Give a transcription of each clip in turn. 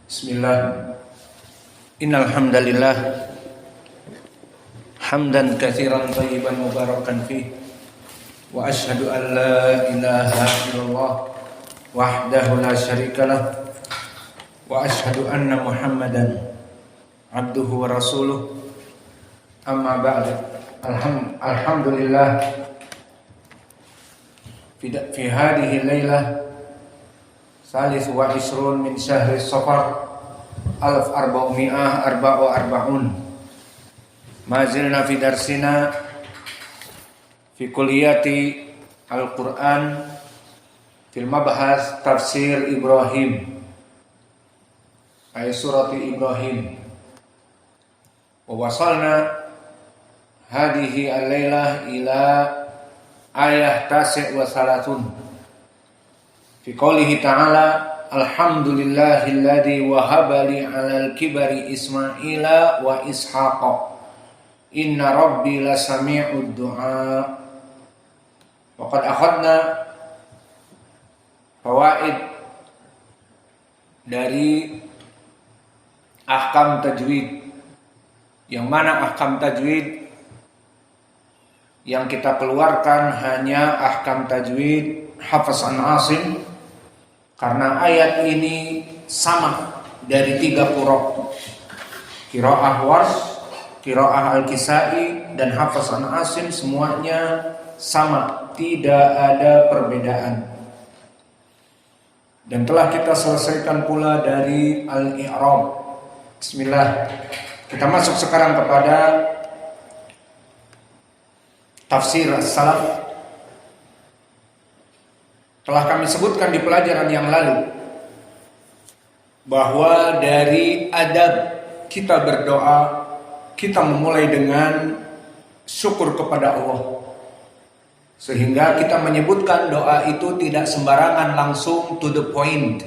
Bismillah. Innal hamdalillah hamdan katsiran thayyiban mubarakan fih wa asyhadu an la ilaha illallah wahdahu la syarikalah wa asyhadu anna Muhammadan abduhu wa rasuluh. Amma ba'du. Alhamdulillah fi hadhihi lailah salis wa isrun min syahri safar 1444. Mazilna fi darsina fi kulliyati al-Quran fil mabhas tafsir Ibrahim ay surati Ibrahim wa wasalna hadhihi al-lailah ila ayah tasi' wa salatun fi qoulihi ta'ala alhamdulillahilladzi wahaba li 'alal kibari Ismaila wa Ishaqa inna rabbi lasami'ud du'a. Wa qad akhadna fawaid dari ahkam tajwid, yang mana ahkam tajwid yang kita keluarkan hanya ahkam tajwid Hafs an Asim, karena ayat ini sama dari 3 qiraah Warsh, qiraah Al-Kisai dan Hafs an Asim, semuanya sama, tidak ada perbedaan. Dan telah kita selesaikan pula dari Al-I'rab. Bismillah. Kita masuk sekarang kepada tafsir as-salaf. Telah kami sebutkan di pelajaran yang lalu bahwa dari adab kita berdoa, kita memulai dengan syukur kepada Allah. Sehingga kita menyebutkan doa itu tidak sembarangan, langsung to the point.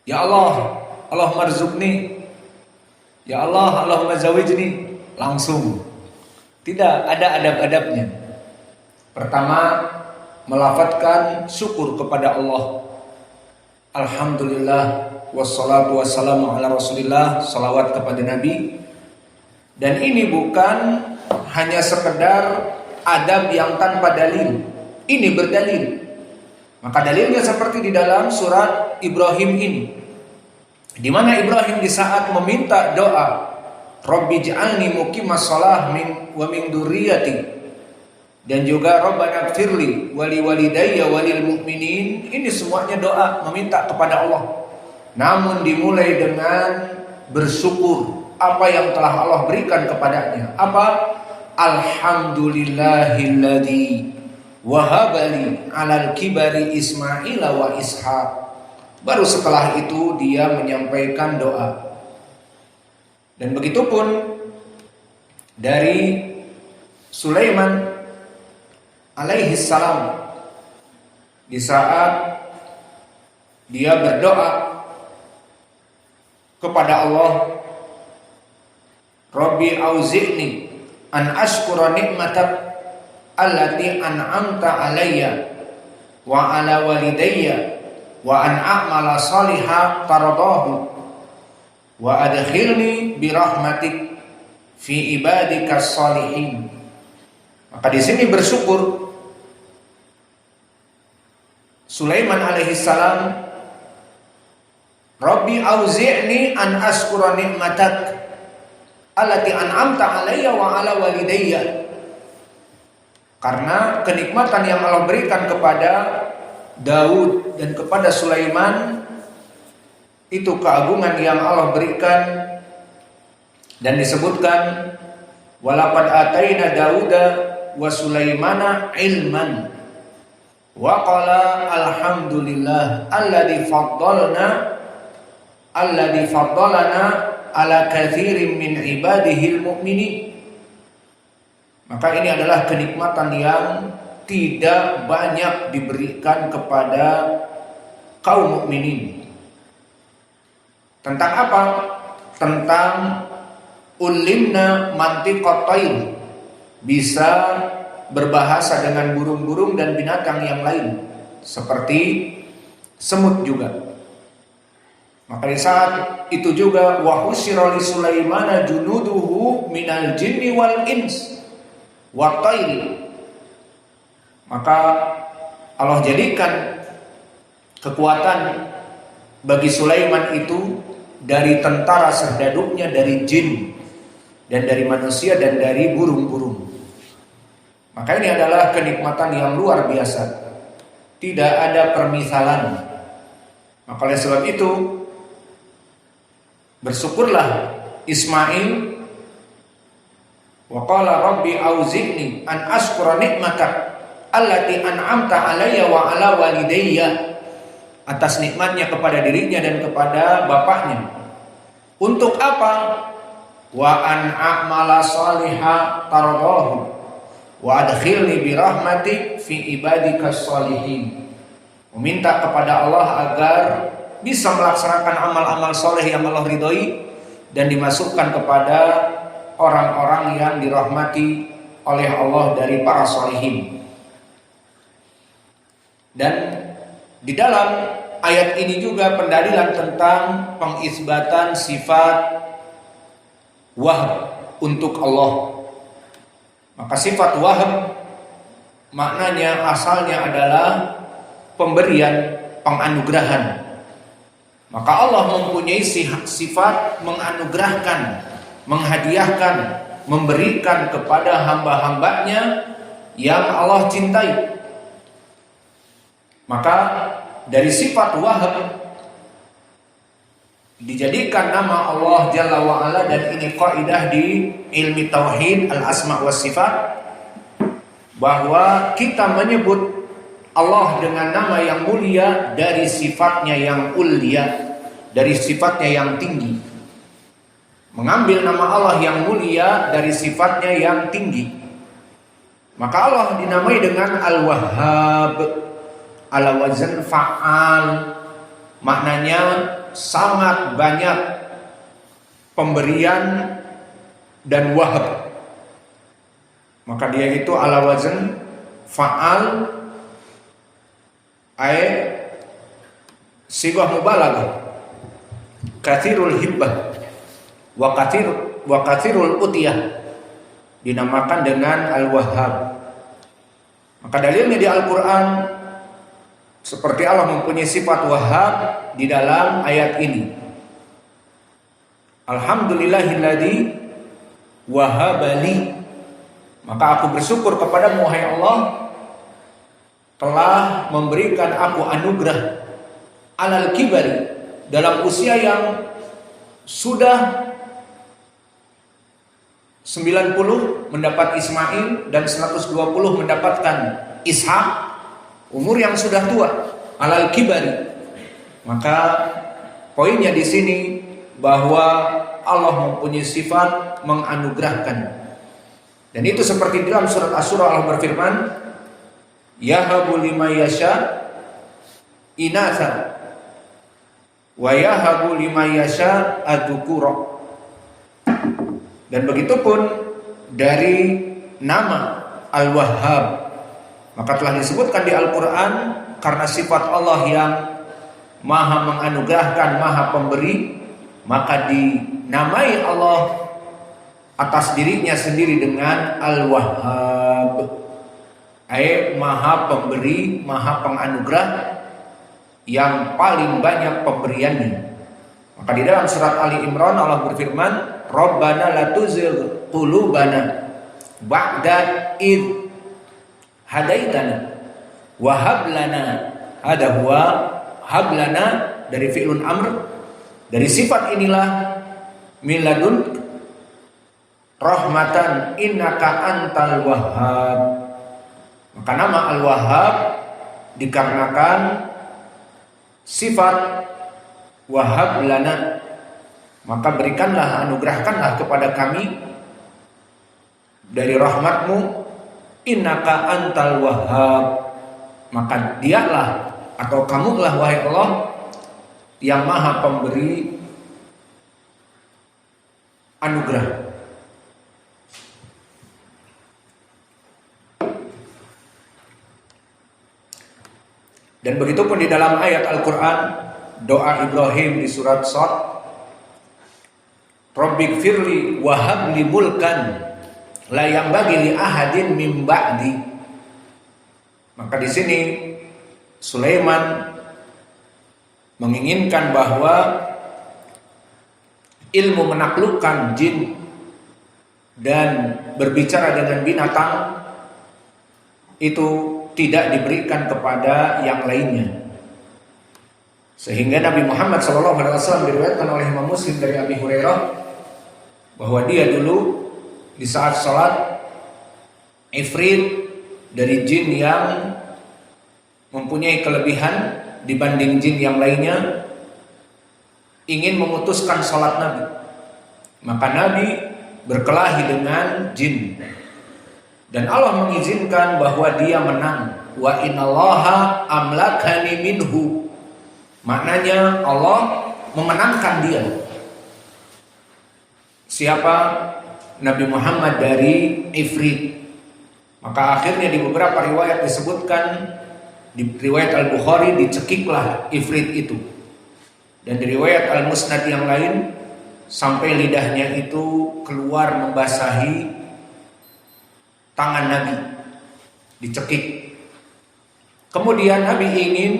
Ya Allah, Allahumma rzuqni. Ya Allah, Allahumma zawijni. Langsung. Tidak ada adab-adabnya. Pertama, melafadzkan syukur kepada Allah. Alhamdulillah wassalatu wassalamu ala Rasulillah, salawat kepada Nabi. Dan ini bukan hanya sekedar adab yang tanpa dalil. Ini berdalil. Maka dalilnya seperti di dalam surat Ibrahim ini, di mana Ibrahim di saat meminta doa, Rabbi ja'alni muqimas shalah wa min dzurriyyati, dan juga Rabbana ighfirli wa li walidayya wa lil mu'minin, ini semuanya doa meminta kepada Allah. Namun dimulai dengan bersyukur apa yang telah Allah berikan kepadanya. Apa? Alhamdulillahilladzi wahaba li 'alal kibari Ismaila wa Ishaq. Baru setelah itu dia menyampaikan doa. Dan begitupun dari Sulaiman alaihi salam, di saat dia berdoa kepada Allah, Rabbi auzi'ni an ashkura ni'matak allati an'amta alayya wa ala walidayya wa an a'mala shalihan tardahu wa adkhilni bi rahmatik fi ibadikas shalihin. Maka di sini bersyukur Sulaiman alaihi salam, Rabbi auzi'ni an ashkura ni'matak allati an'amta alayya wa ala walidayya. Karena kenikmatan yang Allah berikan kepada Daud dan kepada Sulaiman, itu keagungan yang Allah berikan. Dan disebutkan walaqad ataina Dauda wa Sulaimana ilman wa qala alhamdulillah alladzi faddalana ala katsirin min ibadihil mu'minin. Maka ini adalah kenikmatan yang tidak banyak diberikan kepada kaum mukminin. Tentang apa? Tentang ulimna mantiqat tayr, bisa berbahasa dengan burung-burung dan binatang yang lain, seperti semut juga. Maka di saat itu juga wa husyira li Sulaimana junuduhu minal jinni wal ins wa tayri. Maka Allah jadikan kekuatan bagi Sulaiman itu dari tentara serdaduknya, dari jin dan dari manusia dan dari burung-burung. Maka ini adalah kenikmatan yang luar biasa, tidak ada permisalan. Maka oleh sebab itu bersyukurlah Ismail, wa qala rabbi auzi'ni an ashkura ni'matak allati an'amta alayya wa ala walidayya, atas nikmatnya kepada dirinya dan kepada bapaknya. Untuk apa? Wa an a'mala salihah tardahu wa adkhilni bi rahmatik fi ibadikas sholihin. Meminta kepada Allah agar bisa melaksanakan amal-amal soleh yang Allah ridhoi dan dimasukkan kepada orang-orang yang dirahmati oleh Allah dari para sholihin. Dan di dalam ayat ini juga pendalilan tentang pengisbatan sifat wahab untuk Allah. Maka sifat wahab maknanya asalnya adalah pemberian, penganugerahan. Maka Allah mempunyai sifat menganugerahkan, menghadiahkan, memberikan kepada hamba-hambanya yang Allah cintai. Maka dari sifat wahab dijadikan nama Allah Jalla wa'ala, dan ini kaidah di ilmi tauhid al-asma wa sifat, bahwa kita menyebut Allah dengan nama yang mulia dari sifatnya yang ulia, dari sifatnya yang tinggi. Mengambil nama Allah yang mulia dari sifatnya yang tinggi. Maka Allah dinamai dengan Al-Wahhab ala wazn fa'al, maknanya sangat banyak pemberian dan wahab. Maka dia itu ala wazn fa'al, ay sigah mubalaghah, katsirul hibbah wa katsirul utiyah, dinamakan dengan Al-Wahhab. Maka dalilnya di Al-Qur'an seperti Allah mempunyai sifat wahhab di dalam ayat ini. Alhamdulillahilladzi wahabali. Maka aku bersyukur kepadamu wahai Allah, telah memberikan aku anugerah alal kibari, dalam usia yang sudah 90 mendapat Ismail dan 120 mendapatkan Ishak, umur yang sudah tua, alal kibari. Maka poinnya di sini bahwa Allah mempunyai sifat menganugerahkan. Dan itu seperti dalam surat Asy-Syura Allah berfirman, yahabu liman yasha inatha wa yahabu liman yasha adzukura. Dan begitupun dari nama Al-Wahhab, maka telah disebutkan di Al-Quran karena sifat Allah yang maha menganugerahkan, maha pemberi, maka dinamai Allah atas dirinya sendiri dengan Al-Wahhab, ay maha pemberi, maha penganugerah yang paling banyak pemberiannya. Maka di dalam surat Ali Imran Allah berfirman, Rabbana la tuzigh qulubana ba'da id hadaitana wa hab lana. Ada huwa hab lana dari fi'lun amr, dari sifat inilah miladun rahmatan innaka antal wahhab. Maka nama Al-Wahhab dikarenakan sifat wahab lana, maka berikanlah, anugerahkanlah kepada kami dari rahmatmu, innaka antal wahhab. Maka dialah atau kamulah wahai Allah yang maha pemberi anugerah. Dan begitupun di dalam ayat Al-Quran doa Ibrahim di surat Shad, Rabbighfirli wa habli mulkan la yanbaghi li ahadin min ba'di. Maka di sini Sulaiman menginginkan bahwa ilmu menaklukkan jin dan berbicara dengan binatang itu tidak diberikan kepada yang lainnya. Sehingga Nabi Muhammad SAW diriwayatkan oleh Imam Muslim dari Abi Hurairah bahwa dia dulu di saat sholat, ifrit dari jin yang mempunyai kelebihan dibanding jin yang lainnya ingin memutuskan sholat Nabi. Maka Nabi berkelahi dengan jin dan Allah mengizinkan bahwa dia menang. Wa innallaha amlakani minhu. Maknanya Allah memenangkan dia. Siapa? Nabi Muhammad dari ifrit. Maka akhirnya di beberapa riwayat disebutkan, di riwayat Al-Bukhari dicekiklah ifrit itu. Dan di riwayat Al-Musnad yang lain sampai lidahnya itu keluar membasahi tangan Nabi, dicekik. Kemudian Nabi ingin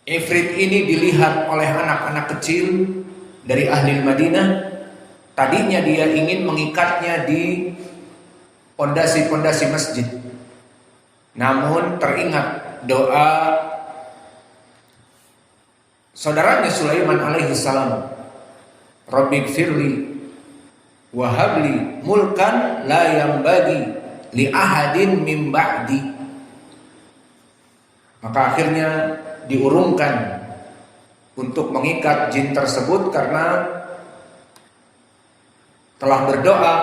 ifrit ini dilihat oleh anak-anak kecil dari ahli Madinah. Tadinya dia ingin mengikatnya di pondasi-pondasi masjid. Namun teringat doa saudaranya Sulaiman alaihi salam, Rabbighfirli wa habli mulkan la yanbaghi li ahadin min ba'di. Maka akhirnya diurungkan untuk mengikat jin tersebut karena telah berdoa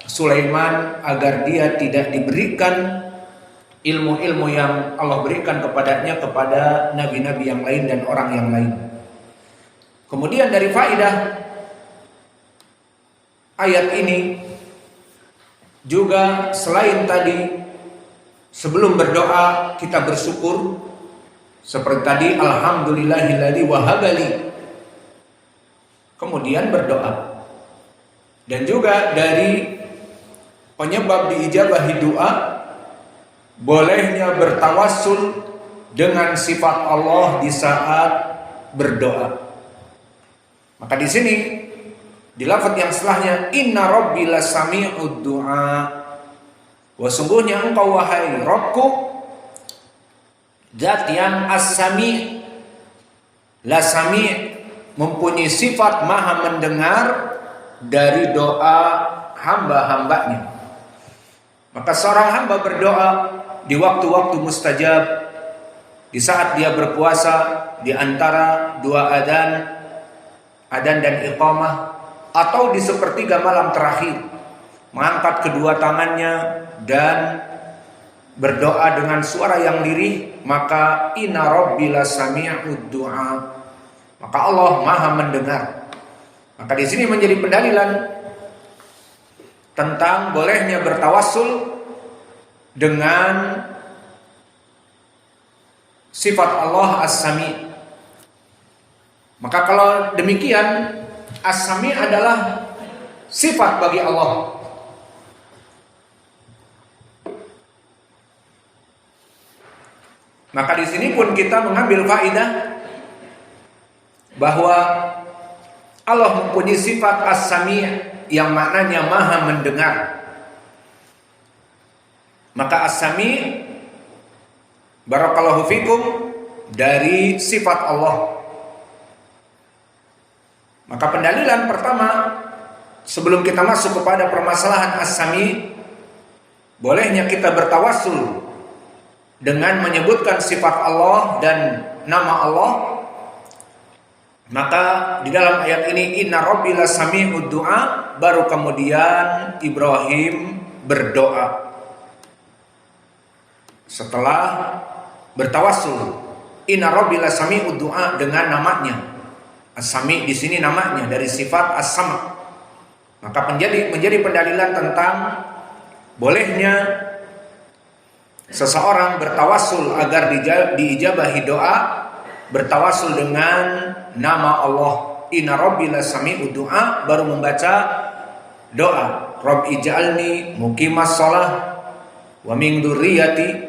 Sulaiman agar dia tidak diberikan ilmu-ilmu yang Allah berikan kepadanya kepada nabi-nabi yang lain dan orang yang lain. Kemudian dari faedah ayat ini juga selain tadi sebelum berdoa kita bersyukur seperti tadi alhamdulillahilladzi wahabali, kemudian berdoa. Dan juga dari penyebab diijabahi doa bolehnya bertawassul dengan sifat Allah di saat berdoa. Maka di sini di lafaz yang setelahnya inna rabbi lasami'ud du'a, wa sungguhnya engkau wahai Rabbku zat yang as-sami', la sami' mempunyai sifat maha mendengar dari doa hamba-hambanya. Maka seorang hamba berdoa di waktu-waktu mustajab, di saat dia berpuasa, di antara dua adzan dan iqamah, atau di sepertiga malam terakhir, mengangkat kedua tangannya dan berdoa dengan suara yang lirih, maka inna rabbi lasami'ud du'a, maka Allah maha mendengar. Maka di sini menjadi pendalilan tentang bolehnya bertawassul dengan sifat Allah as-sami'. Maka kalau demikian, as-sami' adalah sifat bagi Allah. Maka di sini pun kita mengambil faedah bahwa Allah mempunyai sifat as-sami' yang maknanya maha mendengar. Maka as-sami' barakallahu fikum dari sifat Allah. Maka pendalilan pertama sebelum kita masuk kepada permasalahan as-sami', bolehnya kita bertawassul dengan menyebutkan sifat Allah dan nama Allah. Maka di dalam ayat ini inna rabbi lasami'ud du'a, baru kemudian Ibrahim berdoa setelah bertawassul. Inna rabbi lasami'ud du'a dengan namanya. As-sami' di sini namanya dari sifat as-sama'. Maka menjadi pendalilan tentang bolehnya seseorang bertawasul agar diijabahi doa, bertawasul dengan nama Allah. Inna rabbi lasami'ud du'a, baru membaca doa. Rabb ij'alni muqimas shalah wa min dzurriyyati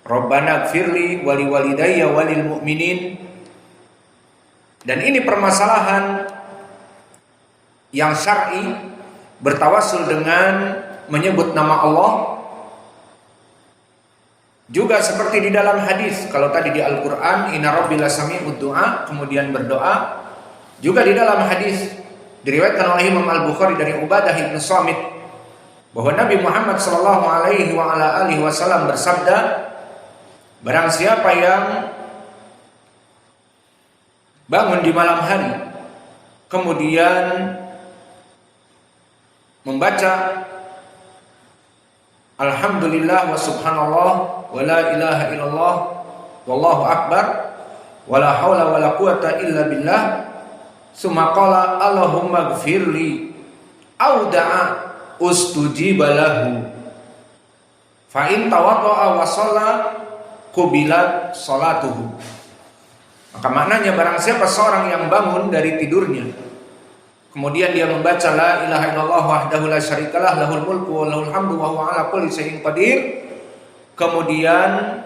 Rabbana ighfirli wa liwalidayya wa lil mu'minin. Dan ini permasalahan yang syar'i, bertawasul dengan menyebut nama Allah. Juga seperti di dalam hadis, kalau tadi di Al-Qur'an inna rabbi lasami'ud du'a, kemudian berdoa. Juga di dalam hadis diriwayatkan oleh Imam Al-Bukhari dari Ubadah bin Samit bahwa Nabi Muhammad sallallahu alaihi wasallam bersabda, barang siapa yang bangun di malam hari kemudian membaca alhamdulillah wa subhanallah wa la ilaha illallah wallahu akbar wa la haula wa la quwata illa billah, summa qala Allahumma ighfirli au da'a ustujiba lahu fa in tawadda'a wa shalla qubilat salatuhu. Maka maknanya barang siapa seorang yang bangun dari tidurnya kemudian dia membaca la ilaha illallah wahdahu la syarikalah lahul mulku wa lahul hamdu wa huwa ala kulli syai'in qadir, kemudian